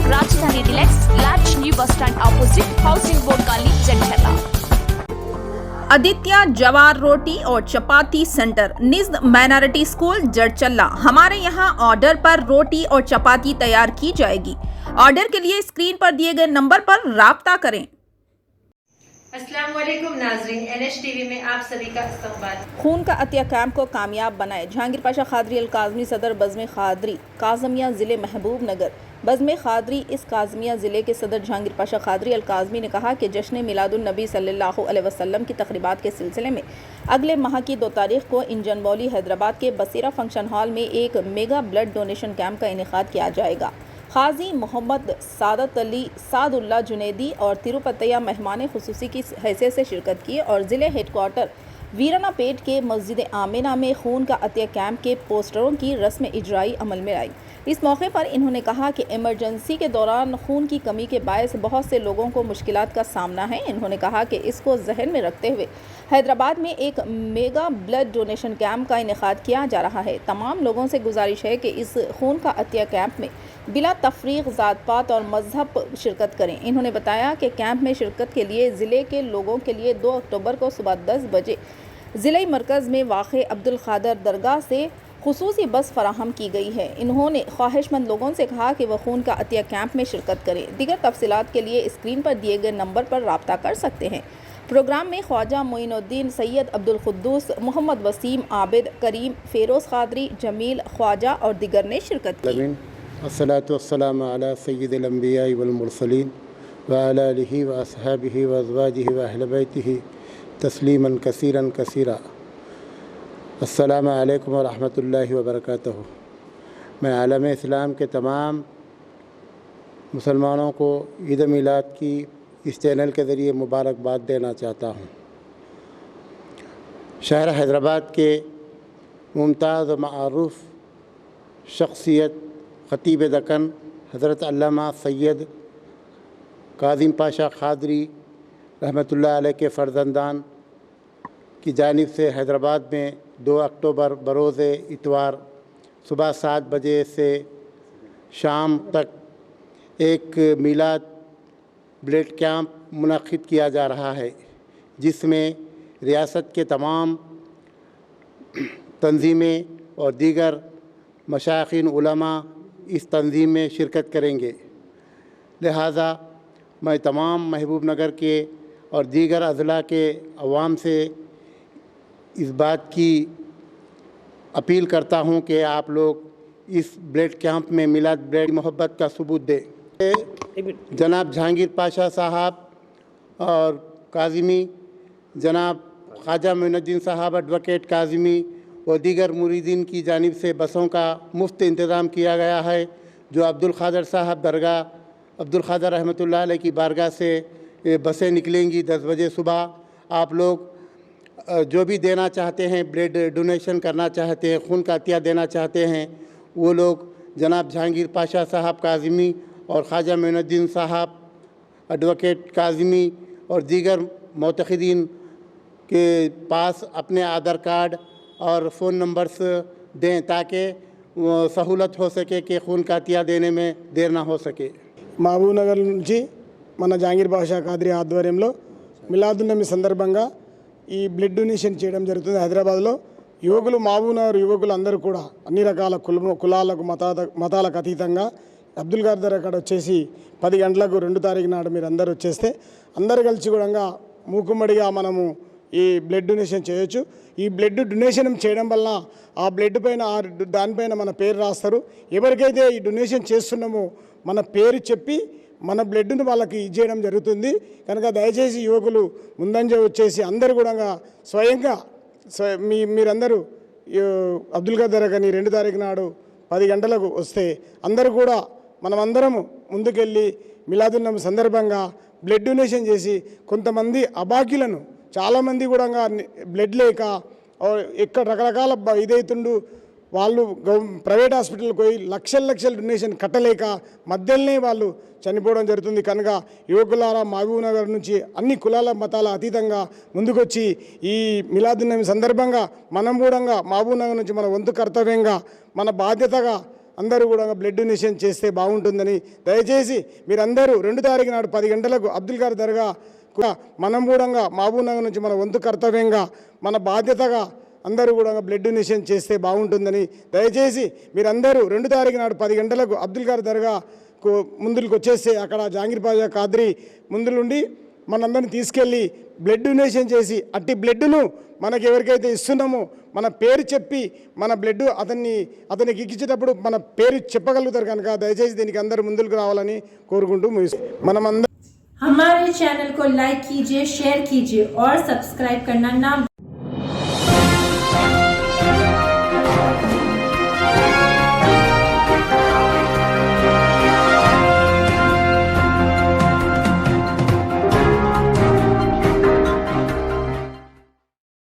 राजधानी deluxe large new bus stand opposite housing board colony Jandla. Aditya Jowar Roti और Chapati centre निज़्द minority school Jadcherla. हमारे यहाँ ऑर्डर पर रोटी और चपाती तैयार की जाएगी। ऑर्डर के लिए स्क्रीन पर दिए गए नंबर पर राब्ता करें। अस्सलाम वालेकुम नाज़रीन, NH टीवी में आप सभी का इस्तकबाल। खून का अतिया कैंप को कामयाब बनाए। जहांगीर पाशा खादरी अल काज़मी सदर बज़्म खादरी काज़मिया ज़िले महबूब नगर। बज़्म खादरी इस काज़मिया ज़िले के सदर जहांगीर पाशा खादरी अल काज़मी ने कहा कि जश्न मिलादुन नबी सल्लल्लाहु अलैहि वसल्लम की तक़रीबात के सिलसिले में अगले माह की 2 तारीख को इंजन बौली हैदराबाद के बसीरा फंक्शन हॉल में एक मेगा ब्लड डोनेशन कैंप का इनेकाद किया जाएगा। खाजी मोहम्मद सादत अली सादुल्ला जुनेदी और तिरुपतिया मेहमान खुसूसी की हैसियत से शिरकत की और ज़िले हेडक्वार्टर वीराना पेट के मस्जिद आमिना में खून का अतिया कैंप के पोस्टरों की रस्म इजराई अमल में आई। इस मौके पर इन्होंने कहा कि इमरजेंसी के दौरान खून की कमी के बायस बहुत से लोगों को मुश्किलात का सामना है। इन्होंने कहा कि इसको जहन में रखते हुए हैदराबाद में एक मेगा ब्लड डोनेशन कैंप का इनेकाद किया जा रहा है। तमाम लोगों से गुजारिश है कि इस खून का अतिया कैंप में बिला तफरीक ज़ात पात और मजहब शिरकत करें। इन्होंने बताया कि कैंप में शिरकत के लिए ज़िले के लोगों के लिए 2 अक्टूबर को सुबह 10 बजे ज़िले मरकज़ में वाक़े अब्दुल क़ादर दरगाह से खुसूसी बस फराहम की गई है। इन्होंने ख्वाहिशमंद लोगों से कहा कि वह खून का अतिया कैंप में शिरकत करें। दीगर तफसीलात के लिए स्क्रीन पर दिए गए नंबर पर रब्ता कर सकते हैं। प्रोग्राम में ख्वाजा मोइनुद्दीन, सैयद अब्दुल कुद्दूस, मोहम्मद वसीम, आबिद, करीम, फेरोज़ क़ादरी, जमील ख्वाजा और दिगर ने शिरकत की। अस्सलातु वस्सलामु अला सय्यिदिल अंबिया वल मुरसलीन व अला आलिहि व अस्हाबिहि व अज़वाजिहि व अहले बैतिहि तस्लीमन कसीरन कसीरा। अस्सलामु अलैकुम व रहमतुल्लाहि व बरकातहू। मैं आलम इस्लाम के तमाम मुसलमानों को ईद मिलाद की इस चैनल के ज़रिए मुबारकबाद देना चाहता हूँ। शहर हैदराबाद के मुमताज़ व मआरूफ़ शख्सियत ख़तीब दक्कन हज़रत अल्लामा सैयद काज़िम पाशा खादरी रहमतुल्लाह अलैह के फ़र्जंदान की जानिब से हैदराबाद में 2 अक्टूबर बरोज़ इतवार सुबह 7 बजे से शाम तक एक मिलाद ब्लड कैंप मुनक़िद किया जा रहा है, जिसमें रियासत के तमाम तंजीमें और दीगर मशाइख़ीन उलमा इस तंजीम में शिरकत करेंगे। लिहाजा मैं तमाम महबूब नगर के और दीगर अज़ला के अवाम से इस बात की अपील करता हूँ कि आप लोग इस ब्लड कैंप में मिलाद ब्लड मोहब्बत का सबूत दें। जनाब जहांगीर पाशा साहब और काज़मी, जनाब ख्वाजा मोइनुद्दीन साहब एडवोकेट काज़मी व दीगर मुरीदीन की जानिब से बसों का मुफ्त इंतज़ाम किया गया है, जो अब्दुल क़ादर साहब दरगाह अब्दुल क़ादर रहमतुल्लाह अलैह की बारगाह से बसें निकलेंगी 10 बजे सुबह। आप लोग जो भी देना चाहते हैं, ब्लड डोनेशन करना चाहते हैं, खून का अतिया देना चाहते हैं, वो लोग जनाब जहांगीर पाशा साहब काज़मी और ख्वाजा मोइनुद्दीन साहब एडवोकेट काज़मी और दीगर मोतक़िदीन के पास अपने आधार कार्ड और फ़ोन नंबर्स दें ताकि सहूलत हो सके कि खून का अतिया देने में देर ना हो सके। మహబూబ్ నగర్ నుంచి మన జహాంగీర్ పాషా ఖాద్రీ ఆధ్వర్యంలో మిలాదున్ నబీ సందర్భంగా ఈ బ్లడ్ డొనేషన్ చేయడం జరుగుతుంది హైదరాబాద్లో। యువకులు మహబూబ్ నగర్ యువకులు అందరూ కూడా అన్ని రకాల కులాలకు మతాలకు అతీతంగా అబ్దుల్ ఖాదర్ అక్కడ వచ్చేసి 10 గంటలకు 2 తారీఖు నాడు మీరు అందరూ వచ్చేస్తే అందరు కలిసి కూడా మూకుమ్మడిగా మనము ఈ బ్లడ్ డొనేషన్ చేయొచ్చు। ఈ బ్లడ్ డొనేషన్ చేయడం వల్ల ఆ బ్లడ్ పైన దానిపైన మన పేరు రాస్తారు। ఎవరికైతే ఈ డొనేషన్ చేస్తున్నామో మన పేరు చెప్పి మన బ్లడ్ను వాళ్ళకి ఇచ్చేయడం జరుగుతుంది కనుక దయచేసి యువకులు ముందంజ వచ్చేసి అందరూ కూడా స్వయంగా మీరందరూ అబ్దుల్ ఖాదర్ అని 2 తారీఖు నాడు 10 గంటలకు వస్తే అందరూ కూడా మనమందరము ముందుకెళ్ళి మిలాదున్ నబీ సందర్భంగా బ్లడ్ డొనేషన్ చేసి కొంతమంది అభాగ్యులను చాలామంది కూడా బ్లడ్ లేక ఎక్కడ రకరకాల ఇదైతుండు వాళ్ళు ప్రైవేట్ హాస్పిటల్కి పోయి లక్షల డొనేషన్ కట్టలేక మధ్యలోనే వాళ్ళు చనిపోవడం జరుగుతుంది కనుక యువకులారా మహబూబ్ నగర్ నుంచి అన్ని కులాల మతాల అతీతంగా ముందుకొచ్చి ఈ మిలాదున్ నబీ సందర్భంగా మనం కూడా మహబూబ్ నగర్ నుంచి మన వంతు కర్తవ్యంగా మన బాధ్యతగా అందరూ కూడా బ్లడ్ డొనేషన్ చేస్తే బాగుంటుందని దయచేసి మీరందరూ 2 తారీఖు నాడు 10 గంటలకు అబ్దుల్ గారి దర్గా మనం కూడా మహబూబ్ నగర్ నుంచి మన వంతు కర్తవ్యంగా మన బాధ్యతగా అందరూ కూడా బ్లడ్ డొనేషన్ చేస్తే బాగుంటుందని దయచేసి మీరందరూ 2 తారీఖు నాడు 10 గంటలకు అబ్దుల్ గారి దర్గా ముందుకు వచ్చేస్తే అక్కడ జహాంగీర్ పాషా ఖాద్రీ ముందులుండి మనందరిని తీసుకెళ్ళి బ్లడ్ డొనేషన్ చేసి అట్టి బ్లడ్ను మనకి ఎవరికైతే ఇస్తున్నామో మన పేరు చెప్పి మన బ్లడ్ అతనికి ఇచ్చేటప్పుడు మన పేరు చెప్పగలుగుతారు కనుక దయచేసి దీనికి అందరూ ముందుకు రావాలని కోరుకుంటూ మనమందరం हमारे चैनल को लाइक कीजिए, शेयर कीजिए और सब्सक्राइब करना ना